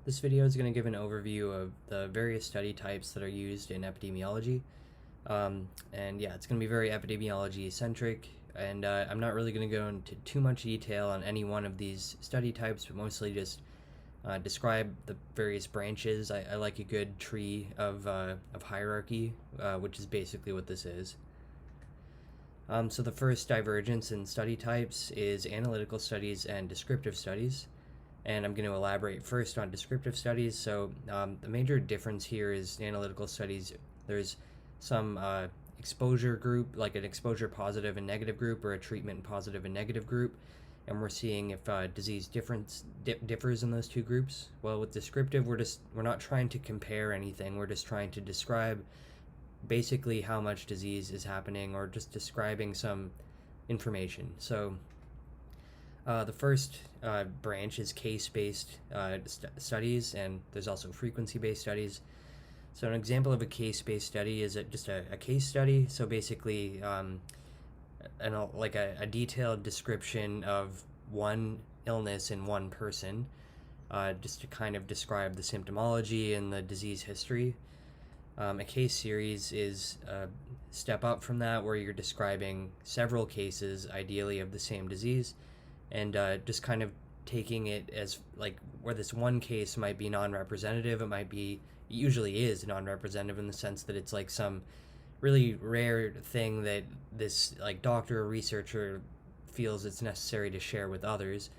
This video is going to give an overview of the various study types that are used in epidemiology. And yeah, it's going to be very epidemiology centric, and I'm not really going to go into too much detail on any one of these study types, but mostly just describe the various branches. I like a good tree of hierarchy, which is basically what this is. So the first divergence in study types is analytical studies and descriptive studies. And I'm going to elaborate first on descriptive studies. So the major difference here is analytical studies. There's some exposure group, like an exposure positive and negative group, or a treatment positive and negative group, and we're seeing if disease differs in those two groups. Well, with descriptive, we're not trying to compare anything. We're just trying to describe basically how much disease is happening, or just describing some information. So the first branch is case-based studies, and there's also frequency-based studies. So an example of a case-based study is just a case study. So basically, a detailed description of one illness in one person, just to kind of describe the symptomology and the disease history. A case series is a step up from that, where you're describing several cases, ideally of the same disease, and just kind of taking it as like where this one case might be non-representative. It usually is non-representative in the sense that it's like some really rare thing that this like doctor or researcher feels it's necessary to share with others.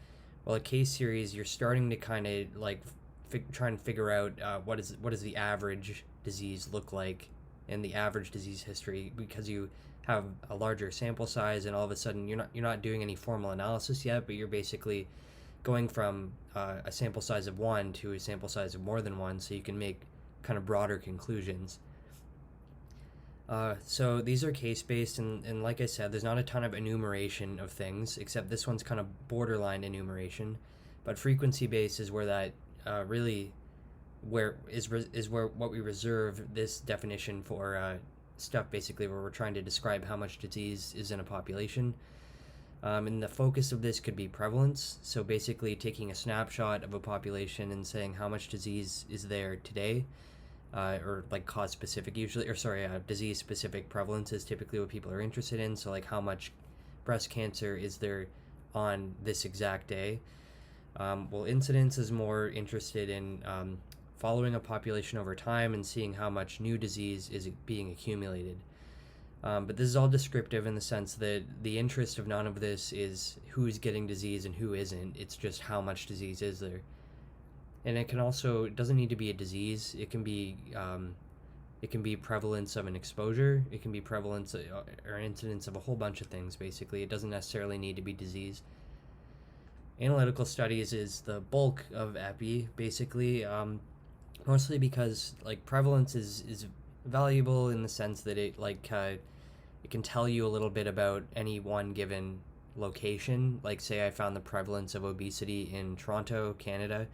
Well, a case series, you're starting to kind of like try and figure out what does the average disease look like in the average disease history, because you have a larger sample size, and all of a sudden you're not doing any formal analysis yet, but you're basically going from a sample size of one to a sample size of more than one, so you can make kind of broader conclusions. So these are case-based, and like I said, there's not a ton of enumeration of things, except this one's kind of borderline enumeration. But frequency-based is where that really where what we reserve this definition for stuff, basically, where we're trying to describe how much disease is in a population. And the focus of this could be prevalence. So basically taking a snapshot of a population and saying how much disease is there today, or like cause specific usually, or sorry, disease specific prevalence is typically what people are interested in. So like how much breast cancer is there on this exact day. Well, incidence is more interested in following a population over time and seeing how much new disease is being accumulated. But this is all descriptive in the sense that the interest of none of this is who's getting disease and who isn't. It's just how much disease is there. And it doesn't need to be a disease. It can be prevalence of an exposure. It can be prevalence or incidence of a whole bunch of things, basically. It doesn't necessarily need to be disease. Analytical studies is the bulk of epi, basically, mostly because like prevalence is valuable in the sense that it can tell you a little bit about any one given location. Like, say I found the prevalence of obesity in Toronto, Canada.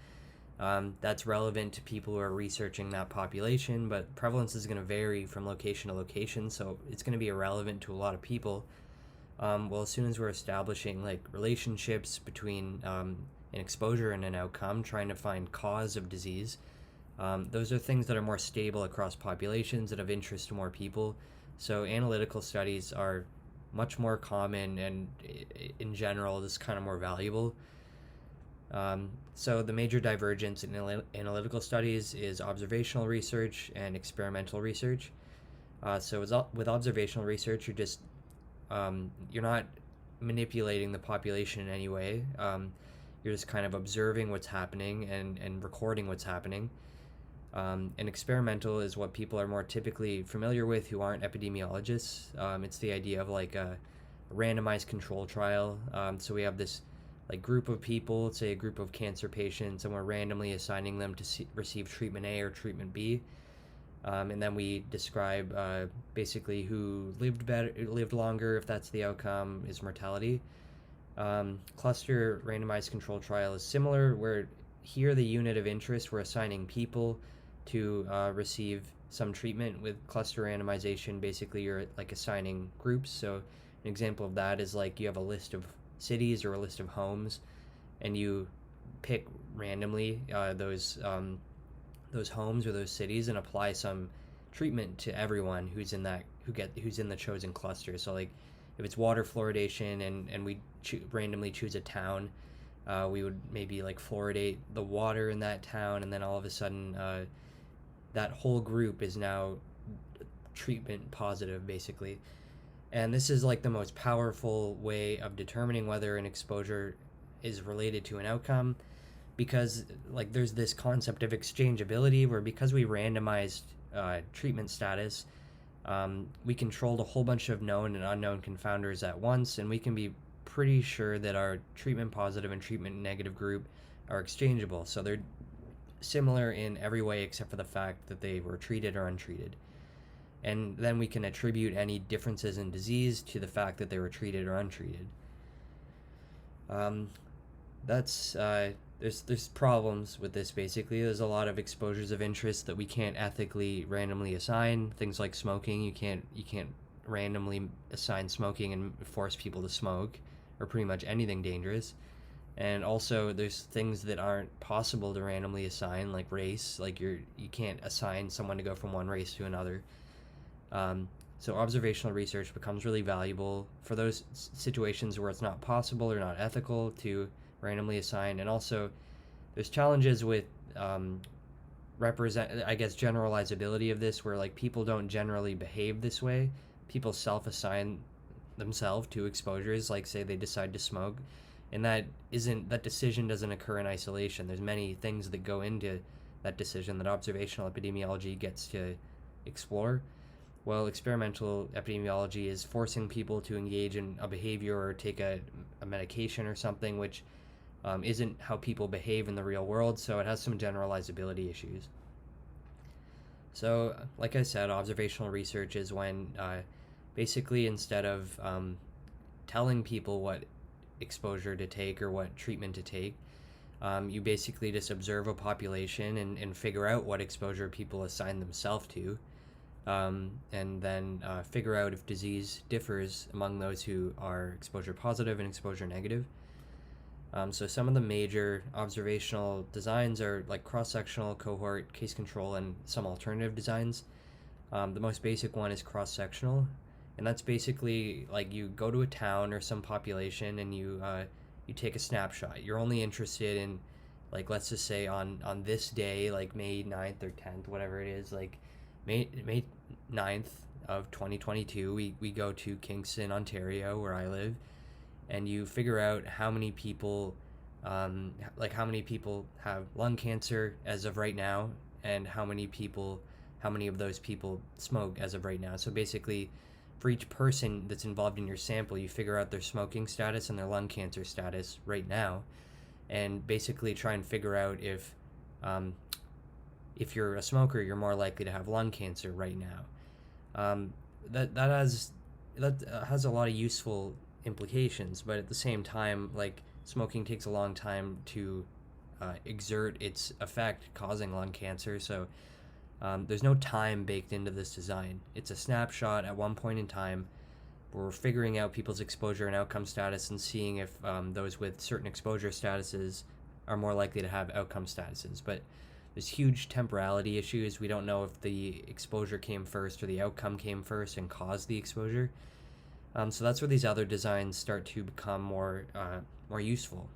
That's relevant to people who are researching that population, but prevalence is going to vary from location to location, so it's going to be irrelevant to a lot of people. Well, as soon as we're establishing like relationships between an exposure and an outcome, trying to find cause of disease, those are things that are more stable across populations that of interest to more people. So analytical studies are much more common, and in general is kind of more valuable. So the major divergence in analytical studies is observational research and experimental research. So with observational research, you're not manipulating the population in any way. You're just kind of observing what's happening and recording what's happening. And experimental is what people are more typically familiar with who aren't epidemiologists. It's the idea of like a randomized control trial. So we have this like group of people, say a group of cancer patients, and we're randomly assigning them to receive treatment A or treatment B. And then we describe basically who lived longer, if that's the outcome, is mortality. Cluster randomized control trial is similar, where here the unit of interest, we're assigning people to receive some treatment. With cluster randomization, basically you're like assigning groups. So an example of that is like you have a list of cities or a list of homes, and you pick randomly those homes or those cities and apply some treatment to everyone who's in the chosen cluster. So like if it's water fluoridation and we randomly choose a town, we would maybe like fluoridate the water in that town, and then all of a sudden that whole group is now treatment positive, basically. And this is like the most powerful way of determining whether an exposure is related to an outcome, because like there's this concept of exchangeability where, because we randomized treatment status, we controlled a whole bunch of known and unknown confounders at once, and we can be pretty sure that our treatment positive and treatment negative group are exchangeable. So they're similar in every way except for the fact that they were treated or untreated. And then we can attribute any differences in disease to the fact that they were treated or untreated. There's problems with this. Basically, there's a lot of exposures of interest that we can't ethically randomly assign. Things like smoking, you can't randomly assign smoking and force people to smoke, or pretty much anything dangerous. And also there's things that aren't possible to randomly assign, like race. Like you can't assign someone to go from one race to another. So observational research becomes really valuable for those situations where it's not possible or not ethical to randomly assign. And also there's challenges with generalizability of this, where like people don't generally behave this way. People self-assign themselves to exposures, like say they decide to smoke, and that decision doesn't occur in isolation. There's many things that go into that decision that observational epidemiology gets to explore. Well, experimental epidemiology is forcing people to engage in a behavior or take a medication or something, which isn't how people behave in the real world, so it has some generalizability issues. So, like I said, observational research is when basically instead of telling people what exposure to take or what treatment to take, you basically just observe a population and figure out what exposure people assign themselves to. And then figure out if disease differs among those who are exposure positive and exposure negative. So some of the major observational designs are like cross-sectional, cohort, case control, and some alternative designs. The most basic one is cross-sectional, and that's basically like you go to a town or some population and you take a snapshot. You're only interested in, like, let's just say on this day, like May 9th or 10th, whatever it is, like May 9th of 2022, we go to Kingston, Ontario, where I live, and you figure out how many people have lung cancer as of right now, and how many of those people smoke as of right now. So basically, for each person that's involved in your sample, you figure out their smoking status and their lung cancer status right now, and basically try and figure out if you're a smoker, you're more likely to have lung cancer right now. That has a lot of useful implications, but at the same time, like, smoking takes a long time to exert its effect, causing lung cancer. So there's no time baked into this design. It's a snapshot at one point in time. We're figuring out people's exposure and outcome status and seeing if those with certain exposure statuses are more likely to have outcome statuses. But there's huge temporality issues. We don't know if the exposure came first or the outcome came first and caused the exposure. So that's where these other designs start to become more useful.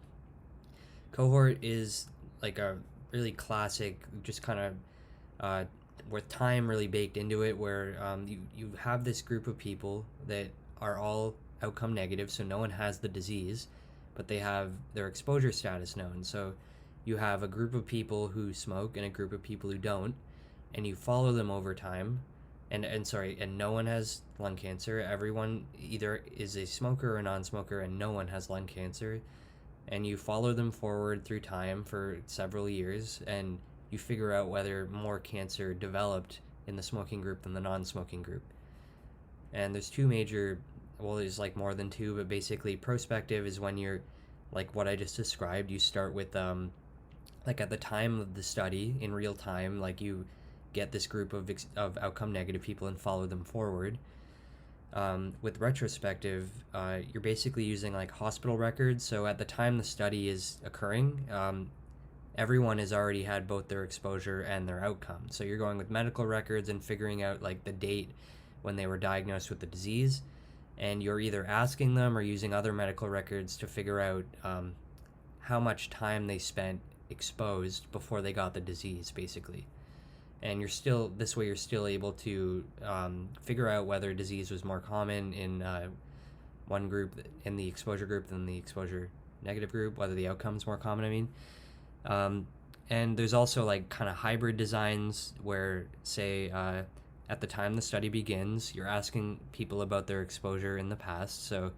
Cohort is like a really classic, just kind of with time really baked into it, where you have this group of people that are all outcome negative, so no one has the disease, but they have their exposure status known. So you have a group of people who smoke and a group of people who don't, and you follow them over time. And no one has lung cancer. Everyone either is a smoker or a non-smoker, and no one has lung cancer. And you follow them forward through time for several years, and you figure out whether more cancer developed in the smoking group than the non-smoking group. And there's there's like more than two, but basically prospective is when you're, like what I just described, you start with like at the time of the study in real time, like you get this group of outcome negative people and follow them forward. With retrospective, you're basically using like hospital records. So at the time the study is occurring, everyone has already had both their exposure and their outcome. So you're going with medical records and figuring out like the date when they were diagnosed with the disease, and you're either asking them or using other medical records to figure out how much time they spent exposed before they got the disease, basically. And you're still able to figure out whether disease was more common in one group, in the exposure group, than the exposure negative group, whether the outcome's more common, I mean. And there's also like kind of hybrid designs where, say, at the time the study begins, you're asking people about their exposure in the past. So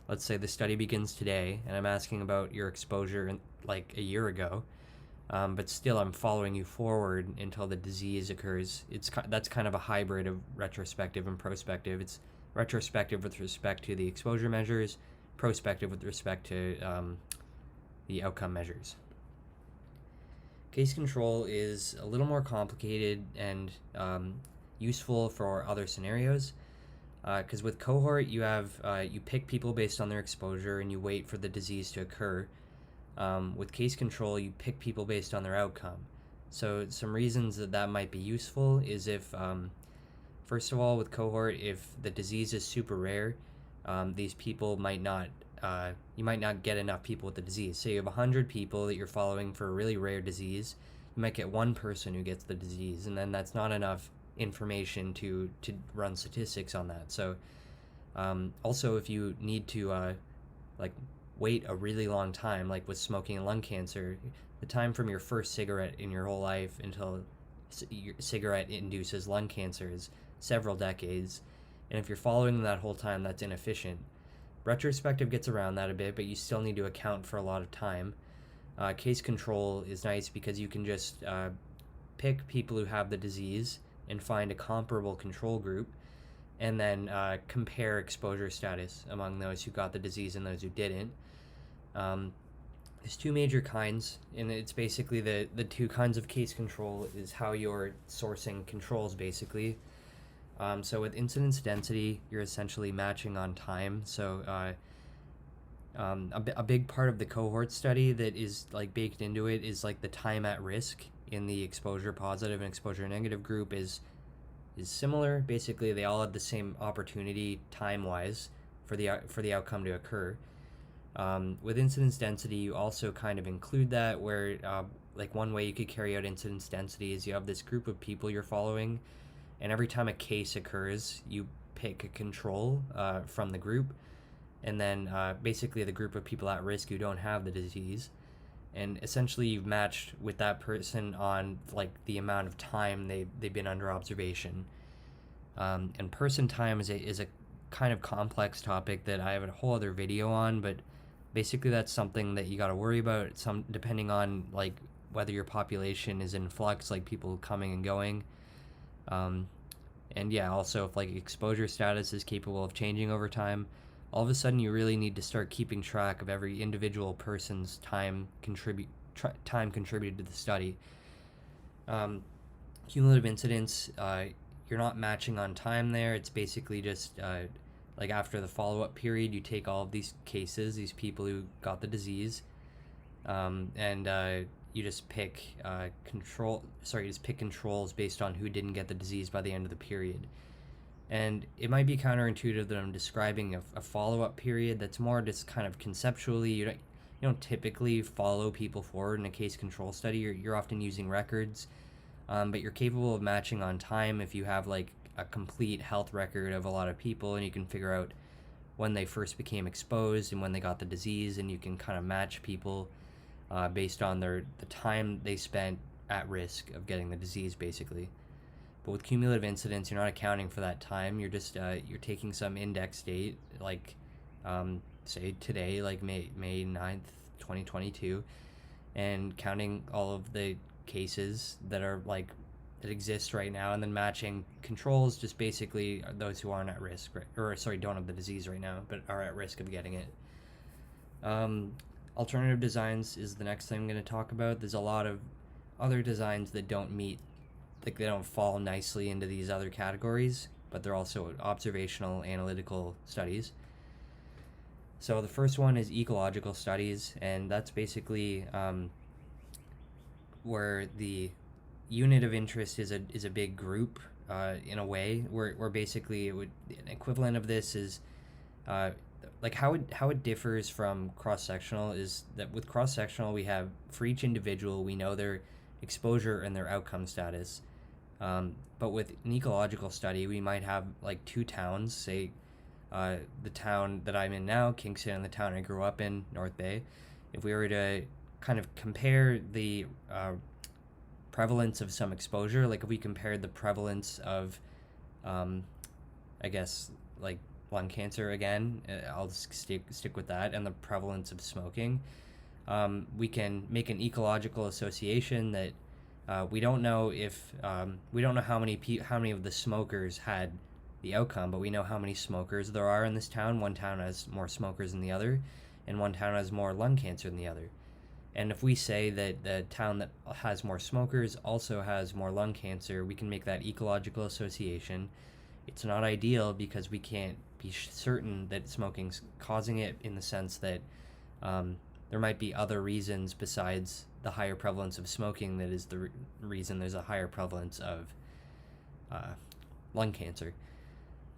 let's say the study begins today and I'm asking about your exposure in, like a year ago, but still I'm following you forward until the disease occurs. That's kind of a hybrid of retrospective and prospective. It's retrospective with respect to the exposure measures, prospective with respect to the outcome measures. Case control is a little more complicated and useful for other scenarios, because with cohort you pick people based on their exposure and you wait for the disease to occur. With case control, you pick people based on their outcome. So some reasons that might be useful is if, first of all, with cohort, if the disease is super rare, these people might not, you might not get enough people with the disease. Say you have 100 people that you're following for a really rare disease, you might get one person who gets the disease, and then that's not enough information to run statistics on that. So also, if you need to like wait a really long time, like with smoking and lung cancer, the time from your first cigarette in your whole life until your cigarette induces lung cancer is several decades, and if you're following them that whole time, that's inefficient. Retrospective gets around that a bit, but you still need to account for a lot of time. Case control is nice because you can just pick people who have the disease and find a comparable control group, and then compare exposure status among those who got the disease and those who didn't. There's two major kinds, and it's basically the two kinds of case control is how you're sourcing controls, basically. So with incidence density, you're essentially matching on time. So a big part of the cohort study that is like baked into it is like the time at risk in the exposure positive and exposure negative group is similar. Basically, they all have the same opportunity time-wise for the outcome to occur. With incidence density, you also kind of include that where like one way you could carry out incidence density is you have this group of people you're following, and every time a case occurs, you pick a control from the group, and then basically the group of people at risk who don't have the disease, and essentially you've matched with that person on like the amount of time they've been under observation. And person time is a kind of complex topic that I have a whole other video on, but basically that's something that you got to worry about depending on like whether your population is in flux, like people coming and going. And yeah, also if like exposure status is capable of changing over time, all of a sudden you really need to start keeping track of every individual person's time contributed to the study. Cumulative incidence, you're not matching on time there. It's basically just like after the follow-up period, you take all of these cases, these people who got the disease, and you just pick controls based on who didn't get the disease by the end of the period. And it might be counterintuitive that I'm describing a follow-up period. That's more just kind of conceptually. You don't typically follow people forward in a case control study. You're often using records, but you're capable of matching on time if you have like a complete health record of a lot of people, and you can figure out when they first became exposed and when they got the disease, and you can kind of match people based on the time they spent at risk of getting the disease, basically. But with cumulative incidence, you're not accounting for that time. You're just you're taking some index date, like say today, like May 9th, 2022, and counting all of the cases that are like that exist right now, and then matching controls, just basically those who aren't at risk, don't have the disease right now, but are at risk of getting it. Alternative designs is the next thing I'm going to talk about. There's a lot of other designs that don't fall nicely into these other categories, but they're also observational analytical studies. So the first one is ecological studies, and that's basically where the unit of interest is a big group in a way, where basically an equivalent of this is like how it differs from cross-sectional is that with cross-sectional we have, for each individual, we know their exposure and their outcome status. But with an ecological study, we might have like two towns, say the town that I'm in now, Kingston, and the town I grew up in, North Bay. If we were to kind of compare the prevalence of some exposure, like if we compared the prevalence of, I guess, like lung cancer again, I'll stick with that, and the prevalence of smoking, we can make an ecological association that we don't know if we don't know how many of the smokers had the outcome, but we know how many smokers there are in this town. One town has more smokers than the other, and one town has more lung cancer than the other. And if we say that the town that has more smokers also has more lung cancer, we can make that ecological association. It's not ideal because we can't be certain that smoking's causing it, in the sense that there might be other reasons besides the higher prevalence of smoking that is the reason there's a higher prevalence of lung cancer.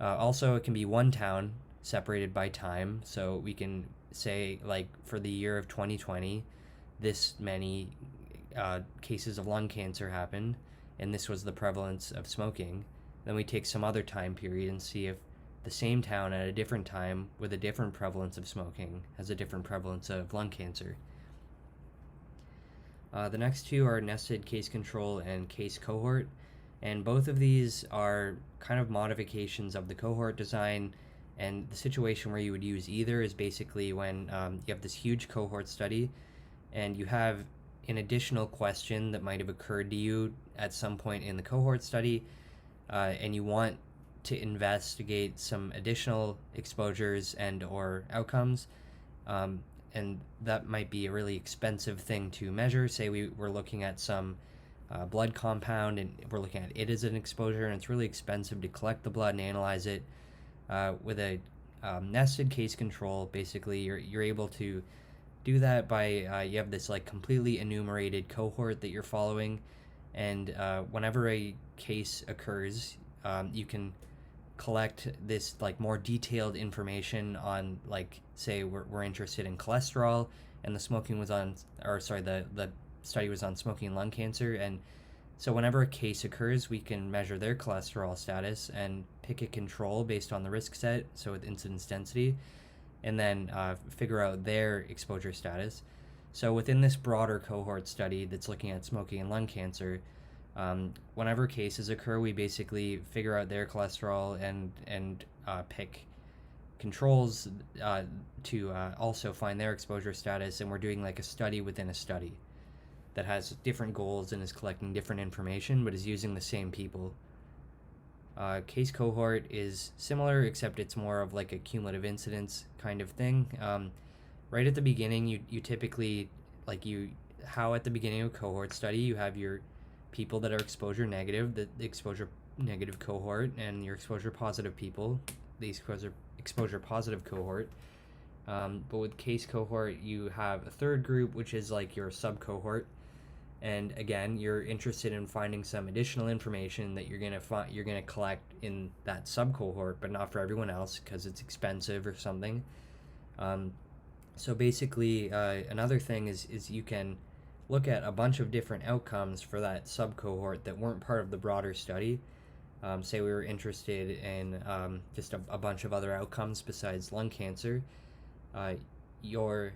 Also, it can be one town separated by time, so we can say, like, for the year of 2020, this many cases of lung cancer happened, and this was the prevalence of smoking. Then we take some other time period and see if the same town at a different time with a different prevalence of smoking has a different prevalence of lung cancer. The next two are nested case control and case cohort, and both of these are kind of modifications of the cohort design. And the situation where you would use either is basically when you have this huge cohort study and you have an additional question that might have occurred to you at some point in the cohort study, and you want to investigate some additional exposures and or outcomes, and that might be a really expensive thing to measure. Say we're looking at some blood compound and we're looking at it as an exposure, and it's really expensive to collect the blood and analyze it. With a nested case control, basically you're able to do that by you have this like completely enumerated cohort that you're following, and whenever a case occurs, you can collect this like more detailed information on, like, say we're interested in cholesterol, and the smoking was on, or sorry, the study was on smoking and lung cancer, and so whenever a case occurs, we can measure their cholesterol status and pick a control based on the risk set, so with incidence density, and then figure out their exposure status. So within this broader cohort study that's looking at smoking and lung cancer, whenever cases occur, we basically figure out their cholesterol and pick controls to also find their exposure status, and we're doing like a study within a study that has different goals and is collecting different information but is using the same people. Case cohort is similar, except it's more of like a cumulative incidence kind of thing. Right at the beginning, you typically, how at the beginning of a cohort study, you have your people that are exposure negative, the exposure negative cohort, and your exposure positive people, the exposure positive cohort. But with case cohort, you have a third group, which is like your sub cohort. And again, you're interested in finding some additional information that you're gonna collect in that sub cohort, but not for everyone else because it's expensive or something. So basically, another thing is you can look at a bunch of different outcomes for that sub cohort that weren't part of the broader study. Say we were interested in just a bunch of other outcomes besides lung cancer. Your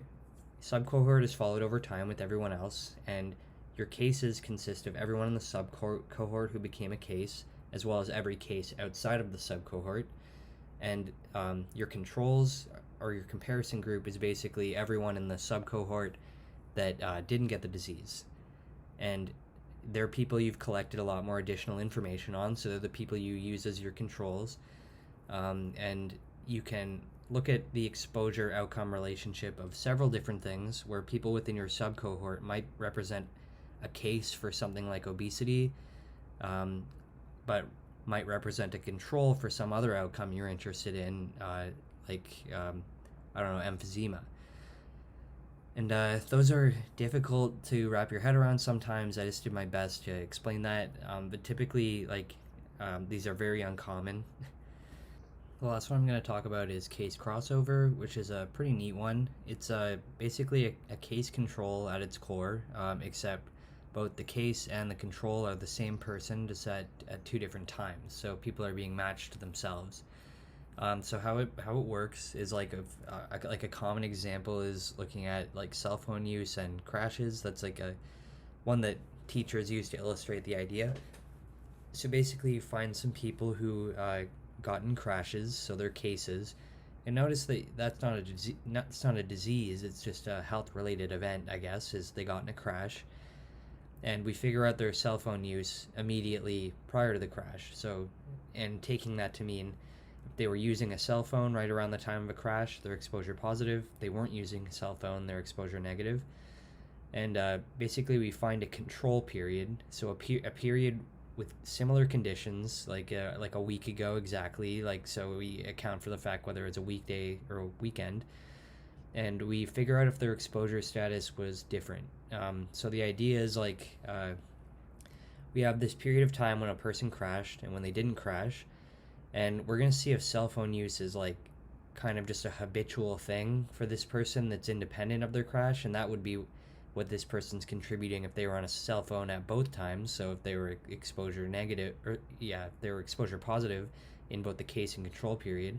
sub cohort is followed over time with everyone else, and your cases consist of everyone in the sub-cohort who became a case, as well as every case outside of the sub-cohort. And your controls, or your comparison group, is basically everyone in the sub-cohort that didn't get the disease. And they're people you've collected a lot more additional information on, so they're the people you use as your controls. And you can look at the exposure outcome relationship of several different things, where people within your sub-cohort might represent a case for something like obesity, but might represent a control for some other outcome you're interested in, emphysema. And those are difficult to wrap your head around sometimes. I just did my best to explain that. But typically, these are very uncommon. The last one I'm going to talk about is case crossover, which is a pretty neat one. It's basically a case control at its core, except both the case and the control are the same person just at two different times. So people are being matched to themselves. So how it works is like a common example is looking at like cell phone use and crashes. That's like a one that teachers use to illustrate the idea. So basically, you find some people who got in crashes, so they're cases, and notice that that's not a disease. It's just a health-related event, I guess, is they got in a crash, and we figure out their cell phone use immediately prior to the crash. So, and taking that to mean if they were using a cell phone right around the time of a crash, they're exposure positive. If they weren't using a cell phone, they're exposure negative. And basically, we find a control period, so a period with similar conditions, like a week ago exactly. Like so, we account for the fact whether it's a weekday or a weekend, and we figure out if their exposure status was different. So the idea is we have this period of time when a person crashed and when they didn't crash, and we're gonna see if cell phone use is like kind of just a habitual thing for this person that's independent of their crash, and that would be what this person's contributing if they were on a cell phone at both times. So if they were exposure negative, or yeah, if they were exposure positive in both the case and control period.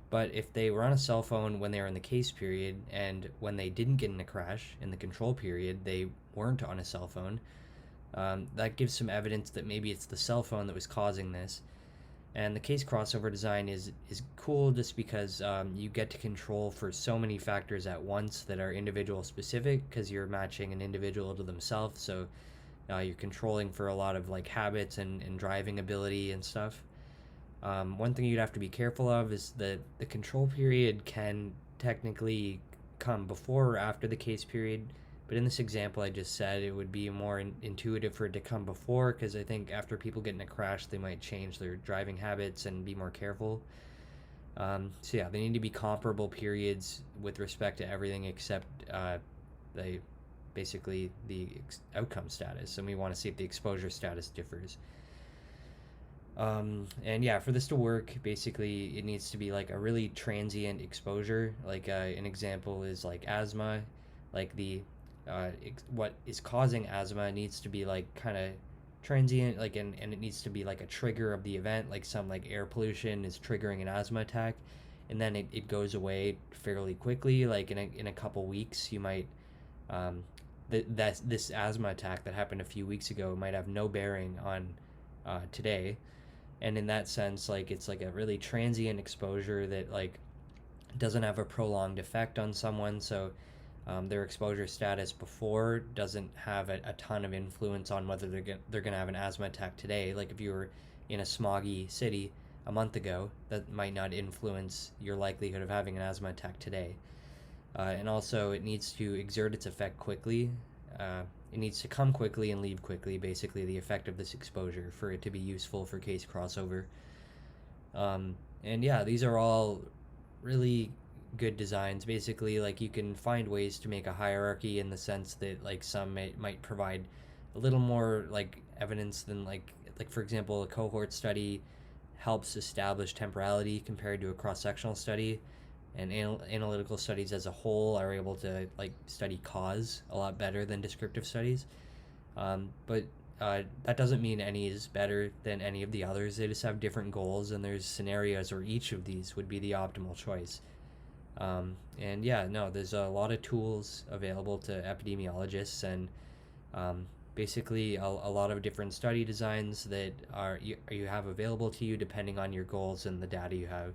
But if they were on a cell phone when they were in the case period and when they didn't get in a crash in the control period, they weren't on a cell phone, that gives some evidence that maybe it's the cell phone that was causing this. And the case crossover design is cool just because you get to control for so many factors at once that are individual specific, because you're matching an individual to themselves. So you're controlling for a lot of like habits and driving ability and stuff. One thing you'd have to be careful of is that the control period can technically come before or after the case period. But in this example I just said, it would be more intuitive for it to come before, because I think after people get in a crash, they might change their driving habits and be more careful. So yeah, they need to be comparable periods with respect to everything except the basically the outcome status, and we want to see if the exposure status differs. And yeah, for this to work, basically it needs to be like a really transient exposure. Like an example is like asthma, like what is causing asthma needs to be like kind of transient, like and it needs to be like a trigger of the event, like some like air pollution is triggering an asthma attack, and then it goes away fairly quickly. Like in a couple weeks, you might this asthma attack that happened a few weeks ago might have no bearing on today. And in that sense, like it's like a really transient exposure that like doesn't have a prolonged effect on someone. So their exposure status before doesn't have a ton of influence on whether they're gonna have an asthma attack today. Like if you were in a smoggy city a month ago, that might not influence your likelihood of having an asthma attack today. And also, it needs to exert its effect quickly. It needs to come quickly and leave quickly, basically the effect of this exposure, for it to be useful for case crossover. And yeah, these are all really good designs. Basically, like you can find ways to make a hierarchy in the sense that like some might provide a little more like evidence than like for example, a cohort study helps establish temporality compared to a cross-sectional study, and analytical studies as a whole are able to like study cause a lot better than descriptive studies. But that doesn't mean any is better than any of the others. They just have different goals, and there's scenarios where each of these would be the optimal choice. And yeah, no, there's a lot of tools available to epidemiologists, and basically a lot of different study designs that you have available to you depending on your goals and the data you have.